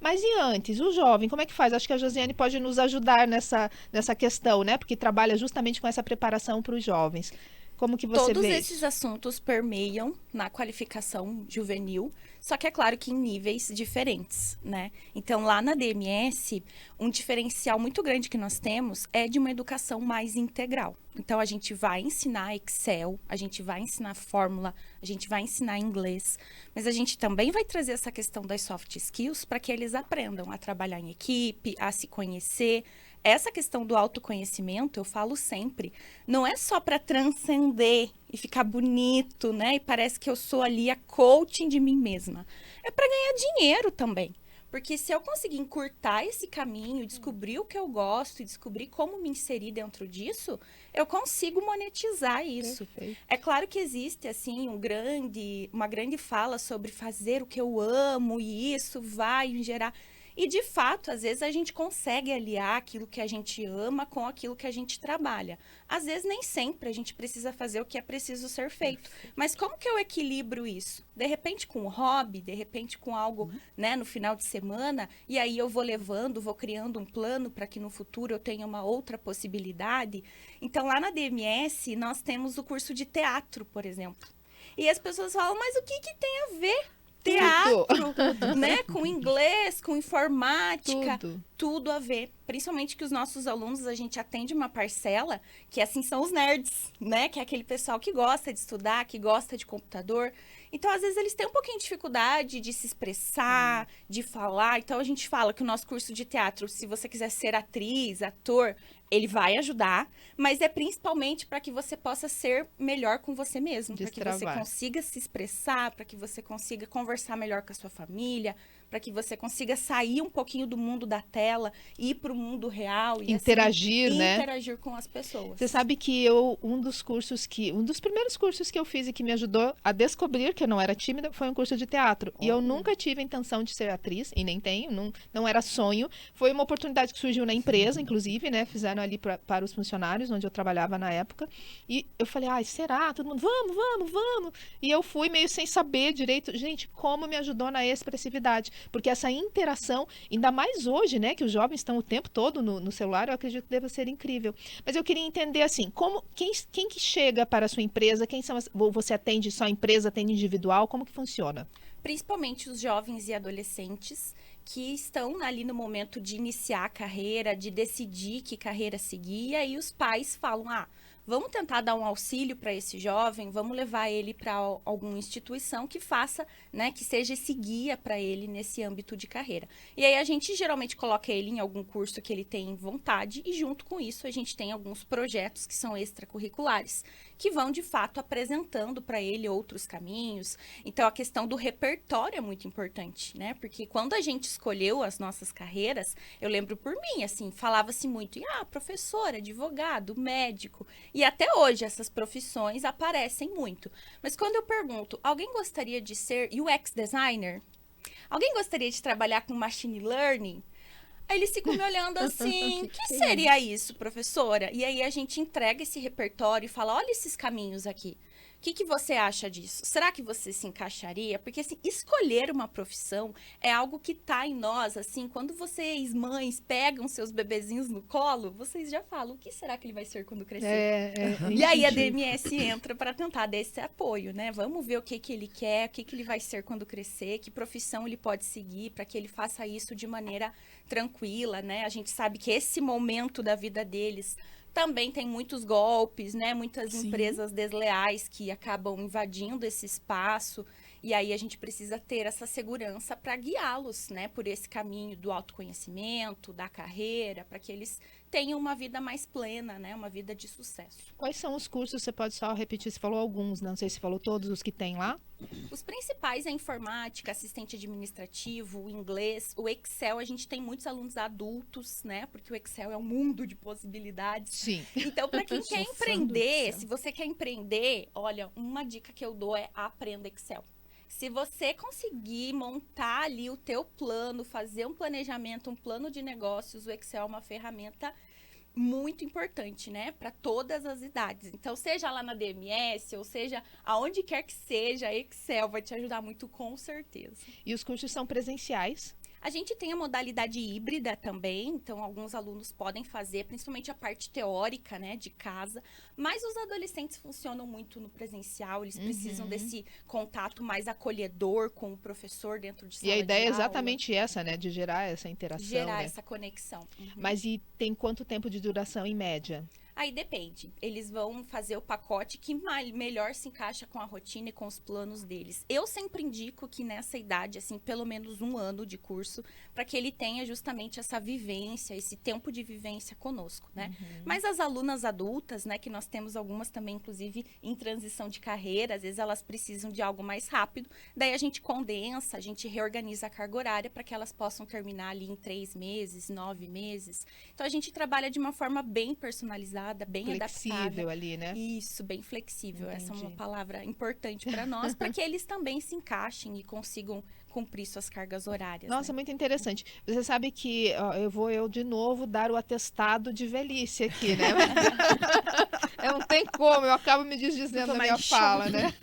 Mas e antes, o jovem, como é que faz? Acho que a Josiane pode nos ajudar nessa questão, né? Porque trabalha justamente com essa preparação para os jovens. Como que você Todos vê esses isso? assuntos permeiam na qualificação juvenil, só que é claro que em níveis diferentes, né? Então, lá na DMS, um diferencial muito grande que nós temos é de uma educação mais integral. Então, a gente vai ensinar Excel, a gente vai ensinar fórmula, a gente vai ensinar inglês, mas a gente também vai trazer essa questão das soft skills para que eles aprendam a trabalhar em equipe, a se conhecer. Essa questão do autoconhecimento, eu falo sempre, não é só para transcender e ficar bonito, né? E parece que eu sou ali a coaching de mim mesma. É para ganhar dinheiro também. Porque se eu conseguir encurtar esse caminho, descobrir o que eu gosto e descobrir como me inserir dentro disso, eu consigo monetizar isso. Perfeito. É claro que existe assim uma grande fala sobre fazer o que eu amo e isso vai gerar. E de fato, às vezes a gente consegue aliar aquilo que a gente ama com aquilo que a gente trabalha. Às vezes nem sempre a gente precisa fazer o que é preciso ser feito. Mas como que eu equilibro isso? De repente com um hobby, de repente com algo, né, no final de semana, e aí eu vou levando, vou criando um plano para que no futuro eu tenha uma outra possibilidade. Então lá na DMS nós temos o curso de teatro, por exemplo. E as pessoas falam, mas o que que tem a ver Tudo, teatro, né? Com inglês, com informática, tudo. tudo a ver. Principalmente que os nossos alunos, a gente atende uma parcela que, assim, são os nerds, né? Que é aquele pessoal que gosta de estudar, que gosta de computador. Então, às vezes, eles têm um pouquinho de dificuldade de se expressar, de falar. Então, a gente fala que o nosso curso de teatro, se você quiser ser atriz, ator, ele vai ajudar, mas é principalmente para que você possa ser melhor com você mesmo, para que você Destravar. consiga se expressar, para que você consiga conversar melhor com a sua família, para que você consiga sair um pouquinho do mundo da tela, ir para o mundo real e assim Interagir, né? interagir com as pessoas. Você sabe que um dos primeiros cursos que eu fiz e que me ajudou a descobrir que eu não era tímida foi um curso de teatro. E eu nunca tive a intenção de ser atriz, e nem tenho, não era sonho. Foi uma oportunidade que surgiu na empresa, inclusive, né? Fizeram ali para os funcionários, onde eu trabalhava na época. E eu falei, ai, será? Todo mundo, vamos, vamos, vamos. E eu fui meio sem saber direito. Gente, como me ajudou na expressividade. Porque essa interação, ainda mais hoje, né? Que os jovens estão o tempo todo no celular, eu acredito que deva ser incrível. Mas eu queria entender assim, quem que chega para a sua empresa, ou você atende só a empresa, atende individual, como que funciona? Principalmente os jovens e adolescentes que estão ali no momento de iniciar a carreira, de decidir que carreira seguir, e aí os pais falam, vamos tentar dar um auxílio para esse jovem, vamos levar ele para alguma instituição que faça, né, que seja esse guia para ele nesse âmbito de carreira. E aí a gente geralmente coloca ele em algum curso que ele tem vontade e junto com isso a gente tem alguns projetos que são extracurriculares, que vão de fato apresentando para ele outros caminhos. Então a questão do repertório é muito importante, né? Porque quando a gente escolheu as nossas carreiras, eu lembro por mim, assim, falava-se muito em professor, advogado, médico. E até hoje essas profissões aparecem muito. Mas quando eu pergunto, alguém gostaria de ser UX designer? Alguém gostaria de trabalhar com machine learning? Aí eles ficam me olhando assim, o que Que é seria isso? isso, professora? E aí a gente entrega esse repertório e fala, olha esses caminhos aqui. O que você acha disso? Será que você se encaixaria? Porque, assim, escolher uma profissão é algo que tá em nós, assim, quando vocês, mães, pegam seus bebezinhos no colo, vocês já falam, o que será que ele vai ser quando crescer? É E aí a instintivo. DMS entra para tentar dar esse apoio, né? Vamos ver o que que ele quer, o que que ele vai ser quando crescer, que profissão ele pode seguir para que ele faça isso de maneira tranquila, né? A gente sabe que esse momento da vida deles também tem muitos golpes, né? Muitas Sim. empresas desleais que acabam invadindo esse espaço. E aí a gente precisa ter essa segurança para guiá-los, né? Por esse caminho do autoconhecimento, da carreira, para que eles tenham uma vida mais plena, né? Uma vida de sucesso. Quais são os cursos? Você pode só repetir, você falou alguns, não sei se falou todos os que tem lá. Os principais é informática, assistente administrativo, o inglês, o Excel. A gente tem muitos alunos adultos, né? Porque o Excel é um mundo de possibilidades. Sim. Então, para quem Sou quer fã do empreender, Excel. se você quer empreender, olha, uma dica que eu dou é aprenda Excel. Se você conseguir montar ali o teu plano, fazer um planejamento, um plano de negócios, o Excel é uma ferramenta muito importante, né, para todas as idades. Então, seja lá na DMS, ou seja, aonde quer que seja, Excel vai te ajudar muito, com certeza. E os cursos são presenciais? A gente tem a modalidade híbrida também, então alguns alunos podem fazer, principalmente a parte teórica, né, de casa, mas os adolescentes funcionam muito no presencial, eles precisam desse contato mais acolhedor com o professor dentro de sala E a ideia de é aula, exatamente essa, né? De gerar essa interação, gerar né? essa conexão. Mas e tem quanto tempo de duração em média? Aí depende. Eles vão fazer o pacote que melhor se encaixa com a rotina e com os planos deles. Eu sempre indico que nessa idade, assim, pelo menos 1 ano de curso, para que ele tenha justamente essa vivência, esse tempo de vivência conosco, né? Mas as alunas adultas, né, que nós temos algumas também, inclusive, em transição de carreira, às vezes elas precisam de algo mais rápido, daí a gente condensa, a gente reorganiza a carga horária para que elas possam terminar ali em 3 meses, 9 meses. Então, a gente trabalha de uma forma bem personalizada, bem Flexível adaptada. ali, né? Isso, bem flexível. Essa é uma Entendi. palavra importante para nós, para que eles também se encaixem e consigam cumprir suas cargas horárias. Nossa, né? muito interessante. Você sabe que ó, eu de novo dar o atestado de velhice aqui, né? Não tem como, eu acabo me desdizendo na minha fala, né?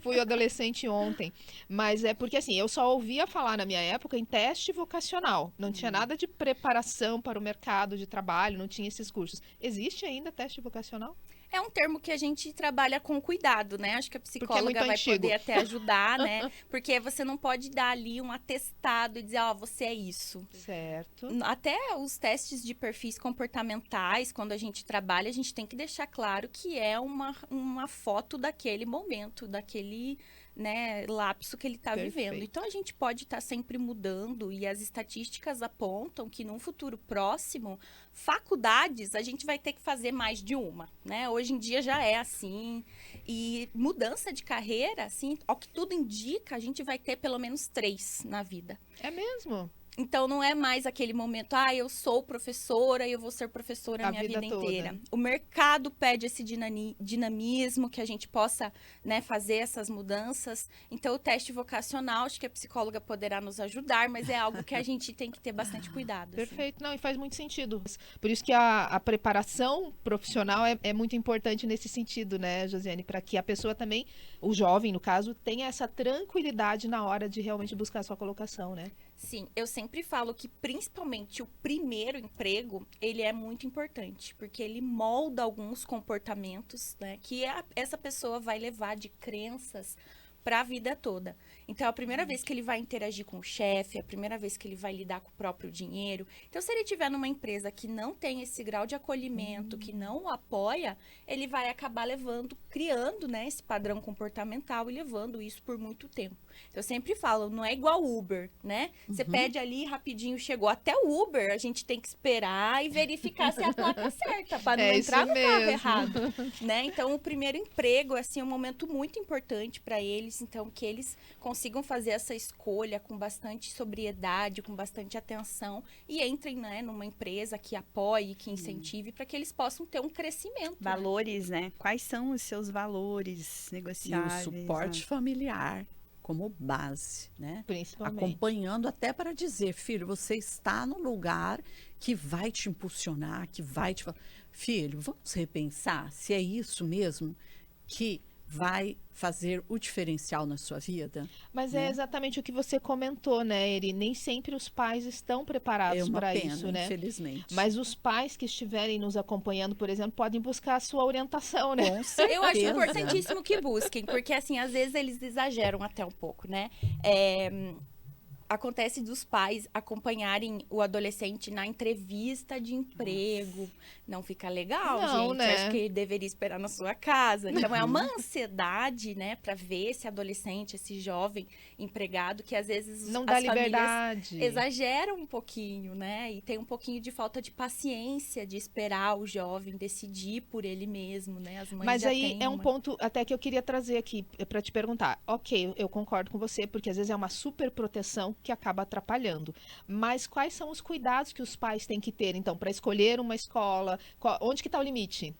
Fui adolescente ontem. Mas é porque, assim, eu só ouvia falar na minha época em teste vocacional. Não tinha nada de preparação para o mercado de trabalho, não tinha esses cursos. Existe ainda teste vocacional? É um termo que a gente trabalha com cuidado, né? Acho que a muito psicóloga vai antigo. poder até ajudar, né? Porque você não pode dar ali um atestado e dizer, ó, você é isso. Certo. Até os testes de perfis comportamentais, quando a gente trabalha, a gente tem que deixar claro que é uma foto daquele momento, daquele, né, lapso que ele está vivendo. Perfeito. Então, a gente pode estar sempre mudando e as estatísticas apontam que num futuro próximo, faculdades, a gente vai ter que fazer mais de uma, né? Hoje em dia já é assim. E mudança de carreira, assim, ao que tudo indica, a gente vai ter pelo menos 3 na vida. É mesmo? Então, não é mais aquele momento, eu sou professora e eu vou ser professora a minha vida toda. inteira. O mercado pede esse dinamismo, que a gente possa, né, fazer essas mudanças. Então, o teste vocacional, acho que a psicóloga poderá nos ajudar, mas é algo que a gente tem que ter bastante cuidado. assim. Perfeito, não, e faz muito sentido. Por isso que a preparação profissional é muito importante nesse sentido, né, Josiane? Para que a pessoa também, o jovem, no caso, tenha essa tranquilidade na hora de realmente buscar a sua colocação, né? Sim, eu sempre falo que principalmente o primeiro emprego, ele é muito importante, porque ele molda alguns comportamentos, né, que essa pessoa vai levar de crenças para a vida toda. Então, a primeira vez que ele vai interagir com o chefe, a primeira vez que ele vai lidar com o próprio dinheiro. Então, se ele estiver numa empresa que não tem esse grau de acolhimento, que não o apoia, ele vai acabar criando, né, esse padrão comportamental e levando isso por muito tempo. Então, eu sempre falo, não é igual Uber, né? Você pede ali, rapidinho chegou. Até o Uber, a gente tem que esperar e verificar se a placa é certa, para não entrar no carro errado, né? Então, o primeiro emprego, assim, é um momento muito importante para eles. Então, que eles consigam fazer essa escolha com bastante sobriedade, com bastante atenção e entrem, né, numa empresa que apoie, que incentive, para que eles possam ter um crescimento. Valores, né? Quais são os seus valores E negociáveis? o suporte familiar como base, né? Principalmente. Acompanhando até para dizer, filho, você está no lugar que vai te impulsionar, que vai te falar, filho, vamos repensar se é isso mesmo que vai fazer o diferencial na sua vida? Mas é exatamente o que você comentou, né, Eri? Nem sempre os pais estão É preparados uma para pena, isso, né? infelizmente. Mas os pais que estiverem nos acompanhando, por exemplo, podem buscar a sua orientação, né? Com certeza. Eu acho importantíssimo que busquem, porque assim, às vezes eles exageram até um pouco, né? Acontece dos pais acompanharem o adolescente na entrevista de emprego. Não fica legal, Não, gente. né? Acho que deveria esperar na sua casa. Então, é uma ansiedade, né? Para ver esse adolescente, esse jovem empregado, que às vezes Não as dá famílias liberdade. exageram um pouquinho, né? E tem um pouquinho de falta de paciência de esperar o jovem decidir por ele mesmo, né? As mães Mas já aí têm é um ponto até que eu queria trazer aqui para te perguntar. Ok, eu concordo com você, porque às vezes é uma super proteção que acaba atrapalhando. Mas quais são os cuidados que os pais têm que ter, então, para escolher uma escola? Onde que está o limite?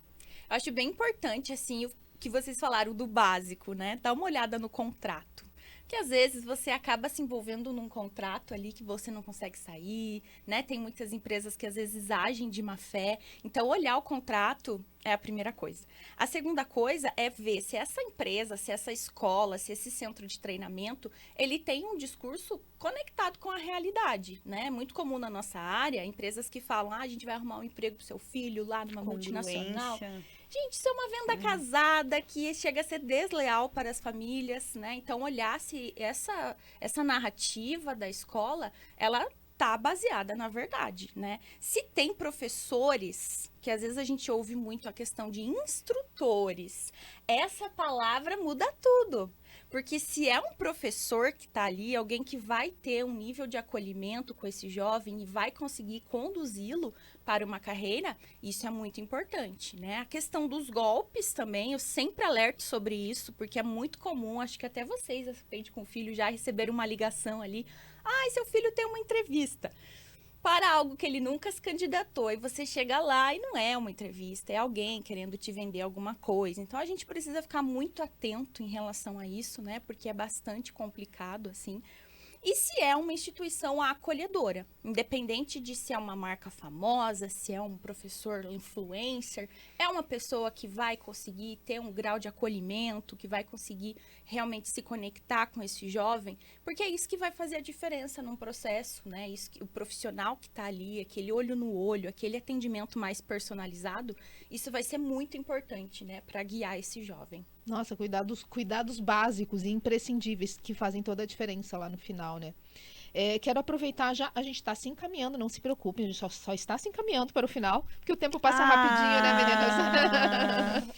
Acho bem importante, assim, o que vocês falaram do básico, né? Dá uma olhada no contrato. que às vezes você acaba se envolvendo num contrato ali que você não consegue sair, né? Tem muitas empresas que às vezes agem de má fé. Então, olhar o contrato é a primeira coisa. A segunda coisa é ver se essa empresa, se essa escola, se esse centro de treinamento, ele tem um discurso conectado com a realidade, né? É muito comum na nossa área, empresas que falam, a gente vai arrumar um emprego pro seu filho lá numa multinacional. Gente, isso é uma venda casada que chega a ser desleal para as famílias, né? Então, olhar se essa narrativa da escola, ela tá baseada na verdade, né? Se tem professores, que às vezes a gente ouve muito a questão de instrutores, essa palavra muda tudo. Porque se é um professor que está ali, alguém que vai ter um nível de acolhimento com esse jovem e vai conseguir conduzi-lo para uma carreira, isso é muito importante, né? A questão dos golpes também, eu sempre alerto sobre isso, porque é muito comum, acho que até vocês, de repente, com o filho, já receberam uma ligação ali. Seu filho tem uma entrevista para algo que ele nunca se candidatou, e você chega lá e não é uma entrevista, é alguém querendo te vender alguma coisa. Então, a gente precisa ficar muito atento em relação a isso, né? Porque é bastante complicado, assim. E se é uma instituição acolhedora, independente de se é uma marca famosa, se é um professor influencer, é uma pessoa que vai conseguir ter um grau de acolhimento, que vai conseguir realmente se conectar com esse jovem, porque é isso que vai fazer a diferença num processo, né? Isso que, o profissional que está ali, aquele olho no olho, aquele atendimento mais personalizado, isso vai ser muito importante, né, para guiar esse jovem. Nossa, cuidados básicos e imprescindíveis que fazem toda a diferença lá no final, né? Quero aproveitar já, a gente está se encaminhando, não se preocupem, a gente só está se encaminhando para o final, porque o tempo passa rapidinho, né, meninas?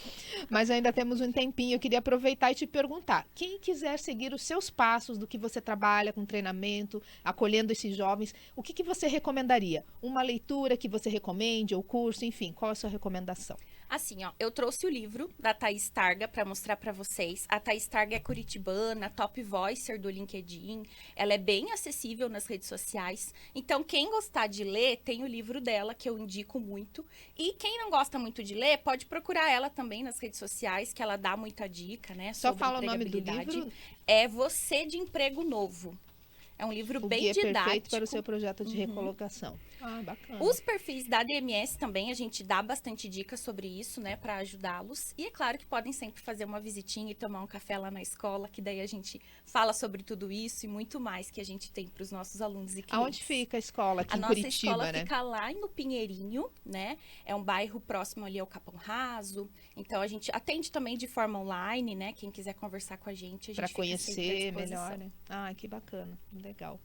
Mas ainda temos um tempinho, eu queria aproveitar e te perguntar, quem quiser seguir os seus passos do que você trabalha com treinamento, acolhendo esses jovens, o que você recomendaria? Uma leitura que você recomende, ou curso, enfim, qual a sua recomendação? Assim, ó, eu trouxe o livro da Thaís Targa para mostrar para vocês. A Thaís Targa é curitibana, top voicer do LinkedIn. Ela é bem acessível nas redes sociais. Então, quem gostar de ler, tem o livro dela, que eu indico muito. E quem não gosta muito de ler, pode procurar ela também nas redes sociais, que ela dá muita dica, né? Só sobre fala o nome do livro. É Você de Emprego Novo. É um livro bem didático. Perfeito para o seu projeto de recolocação. Bacana. Os perfis da DMS também, a gente dá bastante dicas sobre isso, né, para ajudá-los. E é claro que podem sempre fazer uma visitinha e tomar um café lá na escola, que daí a gente fala sobre tudo isso e muito mais que a gente tem para os nossos alunos e clientes. Aonde fica a escola aqui em Curitiba, né? A nossa escola fica lá no Pinheirinho, né? É um bairro próximo ali ao Capão Raso. Então, a gente atende também de forma online, né? Quem quiser conversar com a gente para fica sempre à conhecer disposição. melhor, né? Que bacana, legal.